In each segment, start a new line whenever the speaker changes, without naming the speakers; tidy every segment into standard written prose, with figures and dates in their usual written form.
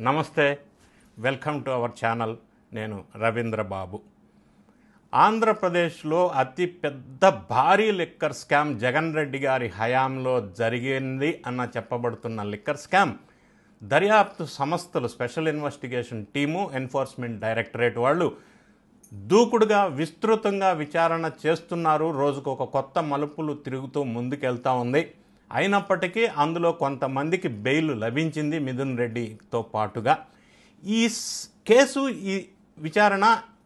నమస్తే, welcome to our channel. నేను రవీంద్ర బాబు. ఆంధ్రప్రదేశ్లో అతి పెద్ద భారీ లిక్కర్ స్కామ్ జగన్ రెడ్డి గారి హయాంలో జరిగింది అన్న చెప్పబడుతున్న లిక్కర్ స్కామ్ దర్యాప్తు సంస్థలు, special investigation team, enforcement directorate వాళ్ళు దూకుడుగా విస్తృతంగా విచారణ చేస్తున్నారు. రోజుకు ఒక కొత్త మలుపులు తిరుగుతూ ముందుకెళ్తూ ఉంది. అయినప్పటికీ అందులో కొంతమందికి బెయిల్ లభించింది మిథున్ రెడ్డితో పాటుగా. ఈ కేసు, ఈ విచారణ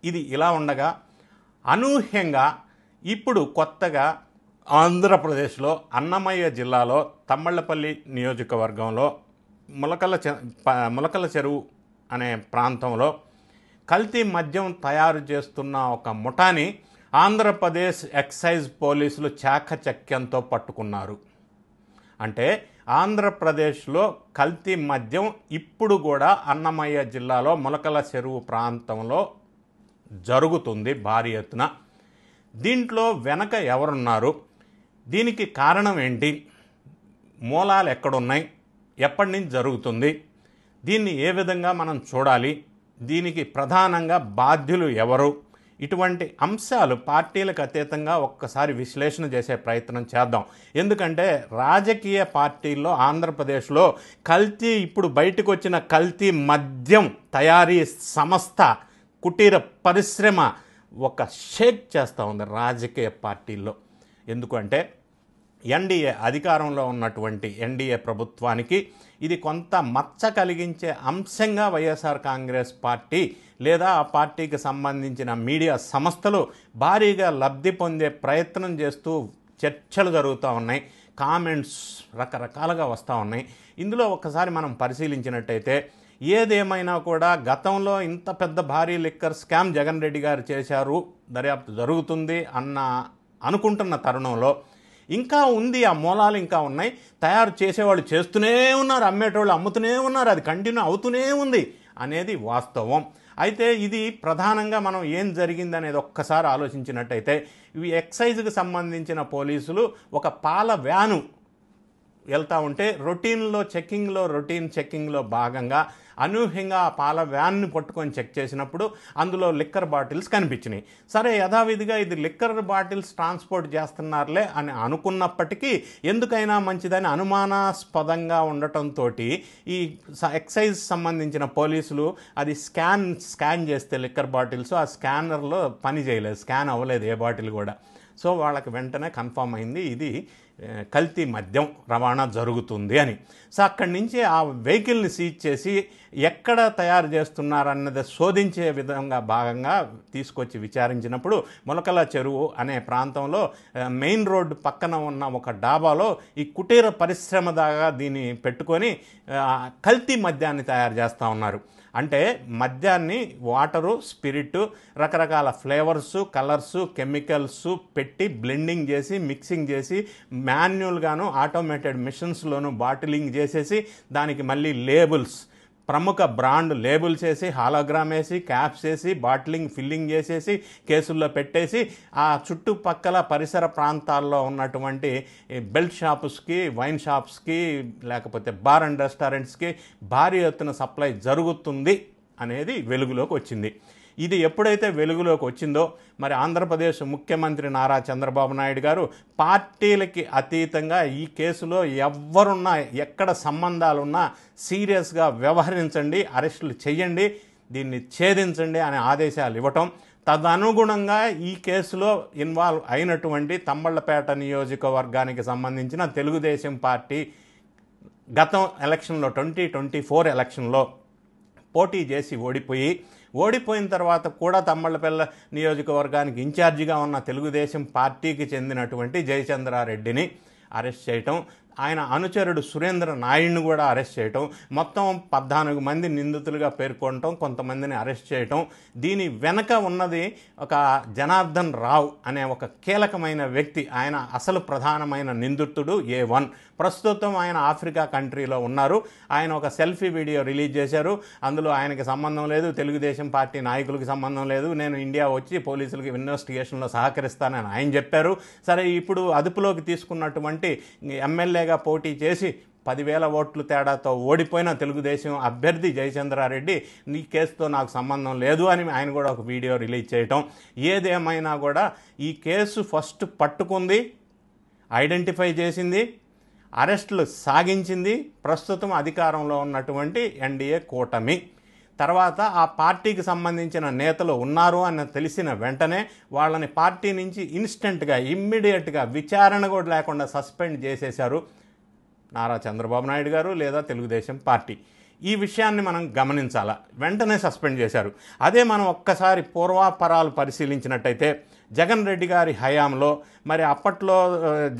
ఇది ఇలా ఉండగా అనూహ్యంగా ఇప్పుడు కొత్తగా ఆంధ్రప్రదేశ్లో అన్నమయ్య జిల్లాలో తమ్మళ్ళపల్లి నియోజకవర్గంలో ములకల చెరువు అనే ప్రాంతంలో కల్తీ మద్యం తయారు చేస్తున్న ఒక ముఠాని ఆంధ్రప్రదేశ్ ఎక్సైజ్ పోలీసులు చాకచక్యంతో పట్టుకున్నారు. అంటే ఆంధ్రప్రదేశ్లో కల్తీ మద్యం ఇప్పుడు కూడా అన్నమయ్య జిల్లాలో ములకల చెరువు ప్రాంతంలో జరుగుతుంది భారీ ఎత్తున. దీంట్లో వెనక ఎవరున్నారు, దీనికి కారణం ఏంటి, మూలాలు ఎక్కడున్నాయి, ఎప్పటి నుంచి జరుగుతుంది, దీన్ని ఏ విధంగా మనం చూడాలి, దీనికి ప్రధానంగా బాధ్యులు ఎవరు, ఇటువంటి అంశాలు పార్టీలకు అతీతంగా ఒక్కసారి విశ్లేషణ చేసే ప్రయత్నం చేద్దాం. ఎందుకంటే రాజకీయ పార్టీల్లో ఆంధ్రప్రదేశ్లో కల్తీ, ఇప్పుడు బయటకు వచ్చిన కల్తీ మద్యం తయారీ సంస్థ, కుటీర పరిశ్రమ ఒక షేక్ చేస్తూ ఉంది రాజకీయ పార్టీల్లో. ఎందుకంటే ఎన్డీఏ అధికారంలో ఉన్నటువంటి ఎన్డీఏ ప్రభుత్వానికి ఇది కొంత మచ్చ కలిగించే అంశంగా వైఎస్ఆర్ కాంగ్రెస్ పార్టీ లేదా ఆ పార్టీకి సంబంధించిన మీడియా సంస్థలు భారీగా లబ్ధి పొందే ప్రయత్నం చేస్తూ చర్చలు జరుగుతూ ఉన్నాయి. కామెంట్స్ రకరకాలుగా వస్తూ ఉన్నాయి. ఇందులో ఒకసారి మనం పరిశీలించినట్టయితే ఏదేమైనా కూడా గతంలో ఇంత పెద్ద భారీ లిక్కర్ స్కామ్ జగన్ రెడ్డి గారు చేశారు, దర్యాప్తు జరుగుతుంది అనుకుంటున్న తరుణంలో ఇంకా ఉంది, ఆ మూలాలు ఇంకా ఉన్నాయి. తయారు చేసేవాళ్ళు చేస్తూనే ఉన్నారు, అమ్మేటోళ్ళు అమ్ముతూనే ఉన్నారు, అది కంటిన్యూ అవుతూనే ఉంది అనేది వాస్తవం. అయితే ఇది ప్రధానంగా మనం ఏం జరిగింది అనేది ఒక్కసారి ఆలోచించినట్టయితే, ఇవి ఎక్సైజ్కి సంబంధించిన పోలీసులు ఒక పాల వ్యాను వెళ్తూ ఉంటే రొటీన్ చెక్కింగ్లో భాగంగా అనూహ్యంగా ఆ పాల వ్యాన్ని పట్టుకొని చెక్ చేసినప్పుడు అందులో లిక్కర్ బాటిల్స్ కనిపించినాయి. సరే, యథావిధిగా ఇది లిక్కర్ బాటిల్స్ ట్రాన్స్పోర్ట్ చేస్తున్నారులే అని అనుకున్నప్పటికీ ఎందుకైనా మంచిదని అనుమానాస్పదంగా ఉండటంతో ఈ ఎక్సైజ్ సంబంధించిన పోలీసులు అది స్కాన్ చేస్తే లిక్కర్ బాటిల్స్ ఆ స్కానర్లో పని చేయలేదు, స్కాన్ అవ్వలేదు ఏ బాటిల్ కూడా. సో వాళ్ళకి వెంటనే కన్ఫర్మ్ అయింది ఇది కల్తీ మద్యం రవాణా జరుగుతుంది అని. సో అక్కడి నుంచి ఆ వెహికల్ని సీజ్ చేసి ఎక్కడ తయారు చేస్తున్నారన్నది శోధించే విధంగా భాగంగా తీసుకొచ్చి విచారించినప్పుడు ములకల చెరువు అనే ప్రాంతంలో మెయిన్ రోడ్డు పక్కన ఉన్న ఒక డాబాలో ఈ కుటీర పరిశ్రమ దాకా దీన్ని పెట్టుకొని కల్తీ మద్యాన్ని తయారు చేస్తూ ఉన్నారు. అంటే మద్యాన్ని వాటరు, స్పిరిట్, రకరకాల ఫ్లేవర్సు, కలర్సు, కెమికల్స్ పెట్టి బ్లెండింగ్ చేసి మిక్సింగ్ చేసి మాన్యువల్గాను ఆటోమేటెడ్ మిషన్స్లోనూ బాటిలింగ్ చేసేసి దానికి మళ్ళీ లేబుల్స్, ప్రముఖ బ్రాండ్ లేబుల్స్ వేసి, హాలోగ్రామ్ వేసి, క్యాప్స్ వేసి, బాటిలింగ్ ఫిల్లింగ్ చేసేసి కేసుల్లో పెట్టేసి ఆ చుట్టుపక్కల పరిసర ప్రాంతాల్లో ఉన్నటువంటి బెల్ట్ షాప్స్కి, వైన్ షాప్స్కి, లేకపోతే బార్ అండ్ రెస్టారెంట్స్కి భారీ ఎత్తున సప్లై జరుగుతుంది అనేది వెలుగులోకి వచ్చింది. ఇది ఎప్పుడైతే వెలుగులోకి వచ్చిందో మరి ఆంధ్రప్రదేశ్ ముఖ్యమంత్రి నారా చంద్రబాబు నాయుడు గారు పార్టీలకి అతీతంగా ఈ కేసులో ఎవరున్నా, ఎక్కడ సంబంధాలున్నా సీరియస్గా వ్యవహరించండి, అరెస్టులు చేయండి, దీన్ని ఛేదించండి అనే ఆదేశాలు ఇవ్వటం, తదనుగుణంగా ఈ కేసులో ఇన్వాల్వ్ అయినటువంటి తమ్మళ్ళపేట నియోజకవర్గానికి సంబంధించిన తెలుగుదేశం పార్టీ గతం ఎలక్షన్లో 2024 ఎలక్షన్లో పోటీ చేసి ఓడిపోయిన తర్వాత కూడా తమ్మళ్ళపల్లి నియోజకవర్గానికి ఇన్ఛార్జిగా ఉన్న తెలుగుదేశం పార్టీకి చెందినటువంటి జయచంద్రారెడ్డిని అరెస్ట్ చేయటం, ఆయన అనుచరుడు సురేంద్ర నాయుడిని కూడా అరెస్ట్ చేయటం, మొత్తం 14 మంది నిందితులుగా పేర్కొనటం, కొంతమందిని అరెస్ట్ చేయటం. దీని వెనక ఉన్నది ఒక జనార్దన్ రావు అనే ఒక కీలకమైన వ్యక్తి. ఆయన అసలు ప్రధానమైన నిందితుడు A1. ప్రస్తుతం ఆయన ఆఫ్రికా కంట్రీలో ఉన్నారు. ఆయన ఒక సెల్ఫీ వీడియో రిలీజ్ చేశారు. అందులో ఆయనకి సంబంధం లేదు, తెలుగుదేశం పార్టీ నాయకులకి సంబంధం లేదు, నేను ఇండియా వచ్చి పోలీసులకి ఇన్వెస్టిగేషన్లో సహకరిస్తానని ఆయన చెప్పారు. సరే, ఇప్పుడు అదుపులోకి తీసుకున్నటువంటి ఎమ్మెల్యేగా పోటీ చేసి 10,000 ఓట్లు తేడాతో ఓడిపోయిన తెలుగుదేశం అభ్యర్థి జయచంద్రారెడ్డి ఈ కేసుతో నాకు సంబంధం లేదు అని ఆయన కూడా ఒక వీడియో రిలీజ్ చేయటం. ఏదేమైనా కూడా ఈ కేసు ఫస్ట్ పట్టుకుంది, ఐడెంటిఫై చేసింది, అరెస్టులు సాగించింది ప్రస్తుతం అధికారంలో ఉన్నటువంటి ఎన్డీఏ కూటమి. తర్వాత ఆ పార్టీకి సంబంధించిన నేతలు ఉన్నారు అని తెలిసిన వెంటనే వాళ్ళని పార్టీ నుంచి ఇన్స్టెంట్గా ఇమ్మీడియట్గా విచారణ కూడా లేకుండా సస్పెండ్ చేసేశారు నారా చంద్రబాబు నాయుడు గారు లేదా తెలుగుదేశం పార్టీ. ఈ విషయాన్ని మనం గమనించాలా, వెంటనే సస్పెండ్ చేశారు. అదే మనం ఒక్కసారి పూర్వాపరాలు పరిశీలించినట్టయితే జగన్ రెడ్డి గారి హయాంలో మరి అప్పట్లో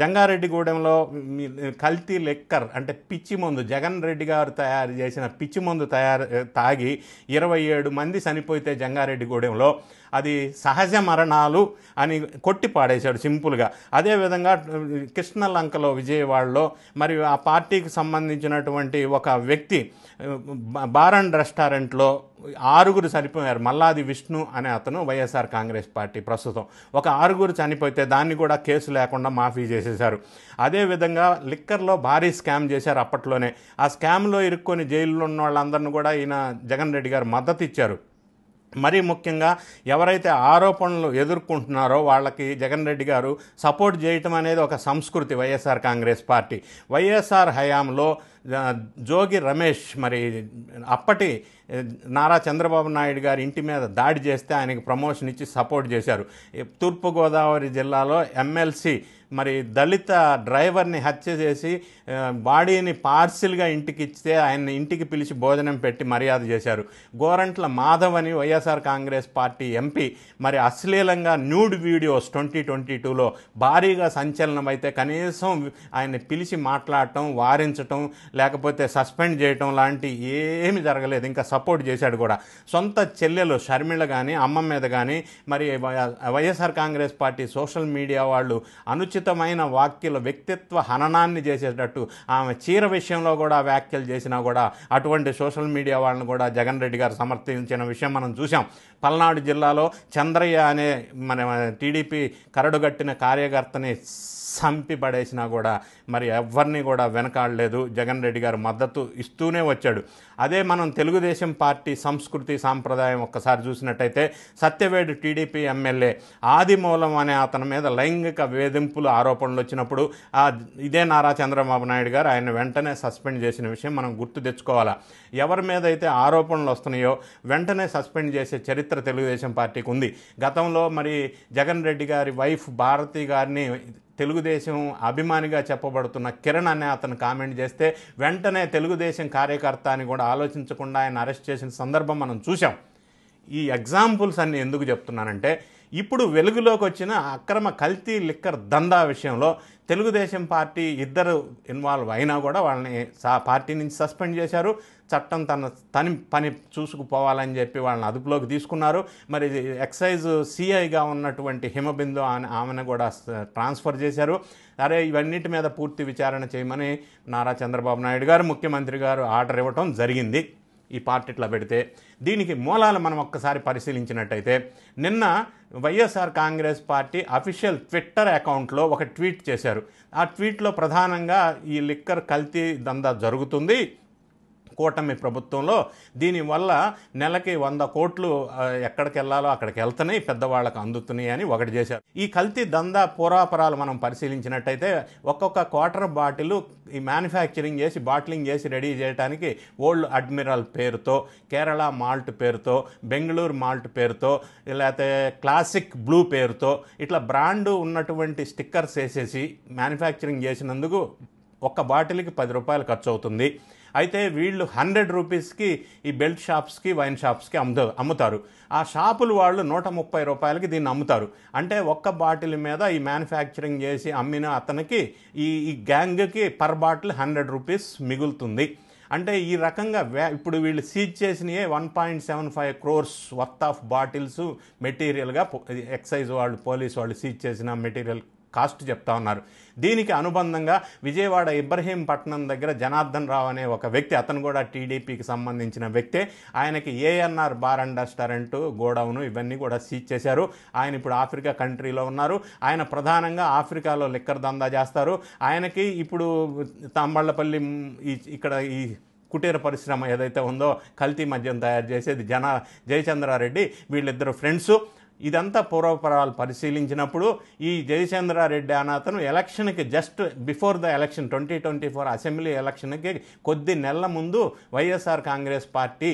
జంగారెడ్డిగూడెంలో కల్తీ లిక్కర్ అంటే పిచ్చి మందు, జగన్ రెడ్డి గారు తయారు చేసిన పిచ్చి మందు తాగి 27 మంది చనిపోతే జంగారెడ్డిగూడెంలో అది సహజ మరణాలు అని కొట్టి పాడేశాడు సింపుల్గా. అదేవిధంగా కృష్ణలంకలో విజయవాడలో మరి ఆ పార్టీకి సంబంధించినటువంటి ఒక వ్యక్తి బార్ అండ్ రెస్టారెంట్లో 6 చనిపోయారు. మల్లాది విష్ణు అనే అతను వైఎస్ఆర్ కాంగ్రెస్ పార్టీ ప్రస్తుతం. ఒక 6 చనిపోతే దాన్ని కూడా కేసు లేకుండా మాఫీ చేసేశారు. అదేవిధంగా లిక్కర్లో భారీ స్కామ్ చేశారు అప్పట్లోనే. ఆ స్కామ్లో ఇరుక్కొని జైల్లో ఉన్న వాళ్ళందరినీ కూడా ఈయన జగన్ రెడ్డి గారు మద్దతు ఇచ్చారు. మరీ ముఖ్యంగా ఎవరైతే ఆరోపణలు ఎదుర్కొంటున్నారో వాళ్ళకి జగన్ రెడ్డి గారు సపోర్ట్ చేయటం అనేది ఒక సంస్కృతి వైఎస్ఆర్ కాంగ్రెస్ పార్టీ. వైఎస్ఆర్ హయాంలో జోగి రమేష్ మరి అప్పటి నారా చంద్రబాబు నాయుడు గారి ఇంటి మీద దాడి చేస్తే ఆయనకి ప్రమోషన్ ఇచ్చి సపోర్ట్ చేశారు. తూర్పుగోదావరి జిల్లాలో ఎమ్మెల్సీ మరి దళిత డ్రైవర్ని హత్య చేసి బాడీని పార్సిల్గా ఇంటికి ఇస్తే ఆయన్ని ఇంటికి పిలిచి భోజనం పెట్టి మర్యాద చేశారు. గోరంట్ల మాధవ్ అని వైఎస్ఆర్ కాంగ్రెస్ పార్టీ ఎంపీ మరి అశ్లీలంగా న్యూడ్ వీడియోస్ 2022లో భారీగా సంచలనం అయితే కనీసం ఆయన్ని పిలిచి మాట్లాడటం, వారించటం, లేకపోతే సస్పెండ్ చేయటం లాంటి ఏమీ జరగలేదు. ఇంకా సపోర్ట్ చేశాడు కూడా. సొంత చెల్లెలు షర్మిళ కానీ అమ్మ మీద కానీ మరి YSR Congress party social media వాళ్ళు అనుచితమైన వ్యాఖ్యలు, వ్యక్తిత్వ హననాన్ని చేసేటట్టు ఆమె చీర విషయంలో కూడా వ్యాఖ్యలు చేసినా కూడా అటువంటి సోషల్ మీడియా వాళ్ళని కూడా జగన్ రెడ్డి గారు సమర్థించిన విషయం మనం చూసాం. పల్నాడు జిల్లాలో చంద్రయ్య అనే మన టీడీపీ కరడుగట్టిన కార్యకర్తని చంపి పడేసినా కూడా మరి ఎవరిని కూడా వెనకాడలేదు. జగన్ రెడ్డి గారు మద్దతు ఇస్తూనే వచ్చాడు. అదే మనం తెలుగుదేశం పార్టీ సంస్కృతి సాంప్రదాయం ఒక్కసారి చూసినట్టయితే సత్యవేడు టీడీపీ ఎమ్మెల్యే ఆదిమూలం అనే అతని మీద లైంగిక వేధింపులు ఆరోపణలు వచ్చినప్పుడు ఇదే నారా చంద్రబాబు నాయుడు గారు ఆయన వెంటనే సస్పెండ్ చేసిన విషయం మనం గుర్తు తెచ్చుకోవాలా. ఎవరి మీద అయితే ఆరోపణలు వస్తున్నాయో వెంటనే సస్పెండ్ చేసే చరిత్ర తెలుగుదేశం పార్టీకి ఉంది. గతంలో మరి జగన్ రెడ్డి గారి వైఫ్ భారతి గారిని తెలుగుదేశం అభిమానిగా చెప్పబడుతున్న కిరణ్ అనే అతను కామెంట్ చేస్తే వెంటనే తెలుగుదేశం కార్యకర్త అని కూడా ఆలోచించకుండా ఆయన అరెస్ట్ చేసిన సందర్భం మనం చూసాం. ఈ ఎగ్జాంపుల్స్ అన్ని ఎందుకు చెప్తున్నానంటే ఇప్పుడు వెలుగులోకి వచ్చిన అక్రమ కల్తీ లిక్కర్ దందా విషయంలో తెలుగుదేశం పార్టీ ఇద్దరు ఇన్వాల్వ్ అయినా కూడా వాళ్ళని పార్టీ నుంచి సస్పెండ్ చేశారు. చట్టం తన పని చూసుకుపోవాలని చెప్పి వాళ్ళని అదుపులోకి తీసుకున్నారు. మరి ఎక్సైజ్ సిఐగా ఉన్నటువంటి హిమబిందు ఆమెను కూడా ట్రాన్స్ఫర్ చేశారు. అరే ఇవన్నిటి మీద పూర్తి విచారణ చేయమని నారా చంద్రబాబు నాయుడు గారు ముఖ్యమంత్రి గారు ఆర్డర్ ఇవ్వటం జరిగింది. ఈ పార్టీ ఇట్లా పెడితే దీనికి మూలాలు మనం ఒక్కసారి పరిశీలించినట్టయితే నిన్న YSR Congress party official Twitter అకౌంట్లో ఒక ట్వీట్ చేశారు. ఆ ట్వీట్లో ప్రధానంగా ఈ లిక్కర్ కల్తీ దందా జరుగుతుంది కూటమి ప్రభుత్వంలో, దీనివల్ల నెలకి 100 కోట్లు ఎక్కడికి వెళ్ళాలో అక్కడికి వెళ్తున్నాయి, పెద్దవాళ్ళకు అందుతున్నాయి అని ఒకటి చేశారు. ఈ కల్తీ దందా పూర్వాపరాలు మనం పరిశీలించినట్టయితే ఒక్కొక్క క్వార్టర్ బాటిల్ ఈ మ్యానుఫ్యాక్చరింగ్ చేసి బాటిలింగ్ చేసి రెడీ చేయడానికి ఓల్డ్ అడ్మిరల్ పేరుతో, కేరళ మాల్ట్ పేరుతో, బెంగళూరు మాల్ట్ పేరుతో, లేకపోతే క్లాసిక్ బ్లూ పేరుతో ఇట్లా బ్రాండ్ ఉన్నటువంటి స్టిక్కర్స్ వేసేసి మ్యానుఫ్యాక్చరింగ్ చేసినందుకు ఒక్క బాటిల్కి 10 రూపాయలు ఖర్చు అవుతుంది. అయితే వీళ్ళు 100 రూపీస్కి ఈ బెల్ట్ షాప్స్కి, వైన్ షాప్స్కి అమ్ముతారు. ఆ షాపులు వాళ్ళు 130 రూపాయలకి దీన్ని అమ్ముతారు. అంటే ఒక్క బాటిల్ మీద ఈ మ్యానుఫ్యాక్చరింగ్ చేసి అమ్మిన అతనికి ఈ గ్యాంగ్కి పర్ బాటిల్ 100 రూపీస్ మిగులుతుంది. అంటే ఈ రకంగా ఇప్పుడు వీళ్ళు సీజ్ చేసినయే 1.75 crores వర్త్ ఆఫ్ బాటిల్స్ మెటీరియల్గా ఎక్సైజ్ వాళ్ళు, పోలీసు వాళ్ళు సీజ్ చేసిన మెటీరియల్ కాస్ట్ చెప్తా ఉన్నారు. దీనికి అనుబంధంగా విజయవాడ ఇబ్రహీంపట్నం దగ్గర జనార్దన్ రావు అనే ఒక వ్యక్తి, అతను కూడా టీడీపీకి సంబంధించిన వ్యక్తే, ఆయనకి ANR bar and restaurant, godown ఇవన్నీ కూడా సీజ్ చేశారు. ఆయన ఇప్పుడు ఆఫ్రికా కంట్రీలో ఉన్నారు. ఆయన ప్రధానంగా ఆఫ్రికాలో లిక్కర్ దందా చేస్తారు. ఆయనకి ఇప్పుడు తాంబళ్ళపల్లి ఇక్కడ ఈ కుటీర పరిశ్రమ ఏదైతే ఉందో కల్తీ మద్యం తయారు చేసేది జయచంద్రారెడ్డి, వీళ్ళిద్దరు ఫ్రెండ్స్. ఇదంతా పూర్వపరాలు పరిశీలించినప్పుడు ఈ జయచంద్రారెడ్డి అనే అతను ఎలక్షన్కి just before the election 2024 assembly ఎలక్షన్కి కొద్ది నెలల ముందు వైఎస్ఆర్ కాంగ్రెస్ పార్టీ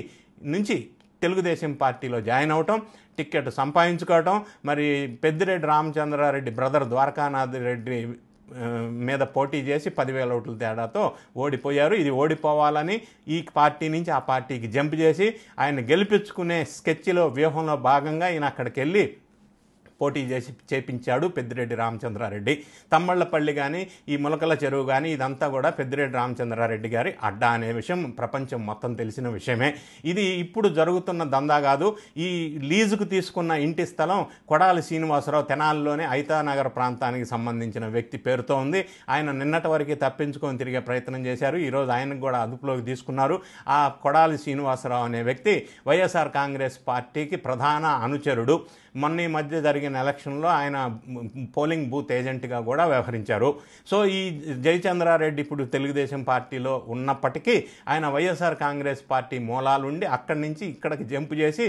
నుంచి తెలుగుదేశం పార్టీలో జాయిన్ అవటం, టికెట్ సంపాదించుకోవటం, మరి పెద్దిరెడ్డి రామచంద్రారెడ్డి బ్రదర్ ద్వారకానాథ్ రెడ్డి మీద పోటీ చేసి 10,000 ఓట్ల తేడాతో ఓడిపోయారు. ఇది ఓడిపోవాలని ఈ పార్టీ నుంచి ఆ పార్టీకి జంప్ చేసి ఆయన గెలిపించుకునే స్కెచ్లో వ్యూహంలో భాగంగా ఈయన అక్కడికి వెళ్ళి పోటీ చేసి చేపించాడు పెద్దిరెడ్డి రామచంద్రారెడ్డి. తమ్మళ్ళపల్లి కానీ ఈ ములకల చెరువు కానీ ఇదంతా కూడా పెద్దిరెడ్డి రామచంద్రారెడ్డి గారి అడ్డా అనే విషయం ప్రపంచం మొత్తం తెలిసిన విషయమే. ఇది ఇప్పుడు జరుగుతున్న దందా కాదు. ఈ లీజుకు తీసుకున్న ఇంటి స్థలం కొడాలి శ్రీనివాసరావు తెనాలిలోనే ఐతానగర్ ప్రాంతానికి సంబంధించిన వ్యక్తి పేరుతో ఉంది. ఆయన నిన్నటి వరకు తప్పించుకొని తిరిగే ప్రయత్నం చేశారు. ఈరోజు ఆయనకు కూడా అదుపులోకి తీసుకున్నారు. ఆ కొడాలి శ్రీనివాసరావు అనే వ్యక్తి వైఎస్ఆర్ కాంగ్రెస్ పార్టీకి ప్రధాన అనుచరుడు. మొన్న ఈ మధ్య జరిగిన ఎలక్షన్లో ఆయన పోలింగ్ బూత్ ఏజెంట్గా కూడా వ్యవహరించారు. సో ఈ జయచంద్రారెడ్డి ఇప్పుడు తెలుగుదేశం పార్టీలో ఉన్నప్పటికీ ఆయన వైఎస్ఆర్ కాంగ్రెస్ పార్టీ మూలాలుండి అక్కడి నుంచి ఇక్కడికి జంప్ చేసి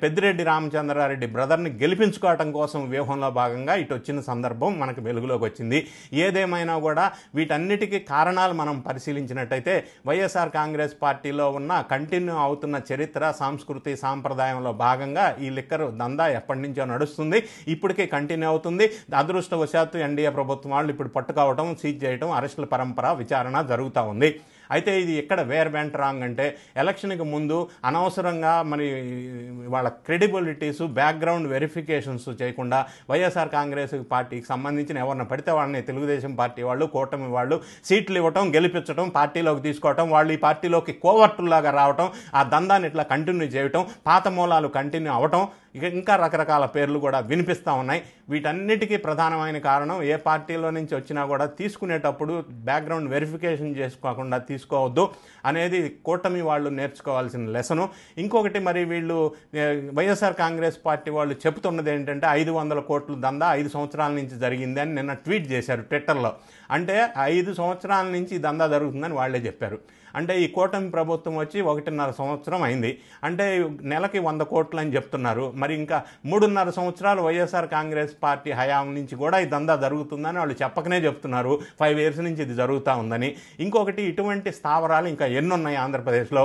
పెద్దిరెడ్డి రామచంద్రారెడ్డి బ్రదర్ని గెలిపించుకోవటం కోసం వ్యూహంలో భాగంగా ఇటు వచ్చిన సందర్భం మనకు వెలుగులోకి వచ్చింది. ఏదేమైనా కూడా వీటన్నిటికీ కారణాలు మనం పరిశీలించినట్టయితే వైఎస్ఆర్ కాంగ్రెస్ పార్టీలో ఉన్న కంటిన్యూ అవుతున్న చరిత్ర, సంస్కృతి, సాంప్రదాయంలో భాగంగా ఈ లిక్కర్ దందా ఎప్పటి నుంచో నడుస్తుంది, ఇప్పటికే కంటిన్యూ అవుతుంది. అదృష్టవశాత్తు ఎన్డీఏ ప్రభుత్వం వాళ్ళు ఇప్పుడు పట్టుకోవటం, సీజ్ చేయటం, అరెస్టుల పరంపర, విచారణ జరుగుతూ ఉంది. అయితే ఇది ఎక్కడ వేర్ వెంట రాంగ్ అంటే ఎలక్షన్కి ముందు అనవసరంగా మరి వాళ్ళ క్రెడిబిలిటీసు, బ్యాక్గ్రౌండ్ వెరిఫికేషన్స్ చేయకుండా వైఎస్ఆర్ కాంగ్రెస్ పార్టీకి సంబంధించిన ఎవరిని పడితే వాళ్ళని తెలుగుదేశం పార్టీ వాళ్ళు, కూటమి వాళ్ళు సీట్లు ఇవ్వటం, గెలిపించడం, పార్టీలోకి తీసుకోవటం, వాళ్ళు ఈ పార్టీలోకి కోవర్టులాగా రావటం, ఆ దందాన్ని ఇట్లా కంటిన్యూ చేయటం, పాత మూలాలు కంటిన్యూ అవ్వటం, ఇంకా రకరకాల పేర్లు కూడా వినిపిస్తూ ఉన్నాయి. వీటన్నిటికీ ప్రధానమైన కారణం ఏ పార్టీలో నుంచి వచ్చినా కూడా తీసుకునేటప్పుడు బ్యాక్గ్రౌండ్ వెరిఫికేషన్ చేసుకోకుండా తీసుకోవద్దు అనేది కూటమి వాళ్ళు నేర్చుకోవాల్సిన లెసను. ఇంకొకటి మరి వీళ్ళు వైఎస్ఆర్ కాంగ్రెస్ పార్టీ వాళ్ళు చెబుతున్నది ఏంటంటే 500 కోట్ల దందా 5 సంవత్సరాల నుంచి జరిగింది అని నిన్న ట్వీట్ చేశారు ట్విట్టర్లో. అంటే 5 సంవత్సరాల నుంచి ఈ దందా జరుగుతుందని వాళ్ళే చెప్పారు. అంటే ఈ కూటమి ప్రభుత్వం వచ్చి 1.5 సంవత్సరం అయింది. అంటే నెలకి 100 కోట్లు అని చెప్తున్నారు. మరి ఇంకా 3.5 సంవత్సరాలు వైఎస్ఆర్ కాంగ్రెస్ పార్టీ హయాం నుంచి కూడా ఈ దందా జరుగుతుందని వాళ్ళు చెప్పకనే చెప్తున్నారు. 5 years నుంచి ఇది జరుగుతూ ఉందని. ఇంకొకటి ఇటువంటి స్థావరాలు ఇంకా ఎన్నున్నాయి ఆంధ్రప్రదేశ్లో.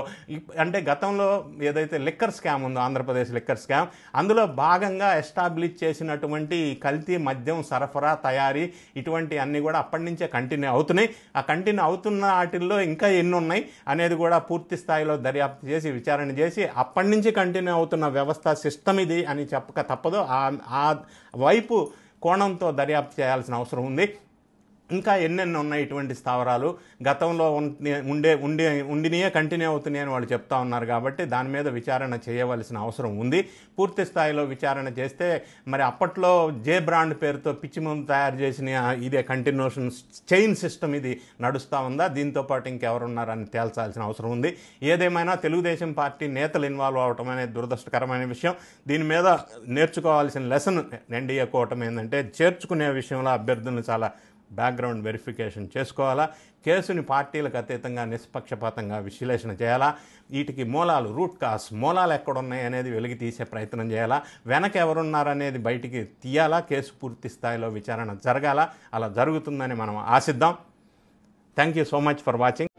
అంటే గతంలో ఏదైతే లిక్కర్ స్కామ్ ఉందో, ఆంధ్రప్రదేశ్ లిక్కర్ స్కామ్, అందులో భాగంగా ఎస్టాబ్లిష్ చేసినటువంటి కల్తీ మద్యం సరఫరా, తయారీ ఇటువంటి అన్నీ కూడా అప్పటి నుంచే కంటిన్యూ అవుతున్నాయి. ఆ కంటిన్యూ అవుతున్న వాటిల్లో ఇంకా ఎన్ని ఉన్నాయి అనేది కూడా పూర్తి స్థాయిలో దర్యాప్తు చేసి విచారణ చేసి అప్పటి నుంచి కంటిన్యూ అవుతున్న వ్యవస్థ సిస్టమ్ ఇది అని చెప్పక తప్పదు. ఆ వైపు కోణంతో దర్యాప్తు చేయాల్సిన అవసరం ఉంది. ఇంకా ఎన్నెన్ని ఉన్నాయి ఇటువంటి స్థావరాలు, గతంలో ఉండినయే కంటిన్యూ అవుతున్నాయని వాళ్ళు చెప్తా ఉన్నారు. కాబట్టి దాని మీద విచారణ చేయవలసిన అవసరం ఉంది. పూర్తి స్థాయిలో విచారణ చేస్తే మరి అప్పట్లో జే బ్రాండ్ పేరుతో పిచ్చి మందు తయారు చేసిన ఇదే కంటిన్యూషన్ చైన్ సిస్టమ్ ఇది నడుస్తూ ఉందా, దీంతోపాటు ఇంకెవరున్నారని తేల్చాల్సిన అవసరం ఉంది. ఏదేమైనా తెలుగుదేశం పార్టీ నేతలు ఇన్వాల్వ్ అవటం అనేది దురదృష్టకరమైన విషయం. దీని మీద నేర్చుకోవాల్సిన లెసన్ ఎన్డీఏ కూటమి ఏంటంటే చేర్చుకునే విషయంలో అభ్యర్థులను చాలా బ్యాక్గ్రౌండ్ వెరిఫికేషన్ చేసుకోవాలా, కేసుని పార్టీలకు అతీతంగా నిష్పక్షపాతంగా విశ్లేషణ చేయాలా, వీటికి మూలాలు, రూట్ కాస్, మూలాలు ఎక్కడున్నాయి అనేది వెలికి తీసే ప్రయత్నం చేయాలా, వెనక ఎవరున్నారనేది బయటికి తీయాలా, కేసు పూర్తి స్థాయిలో విచారణ జరగాల. అలా జరుగుతుందని మనం ఆశిద్దాం. Thank you so much for watching.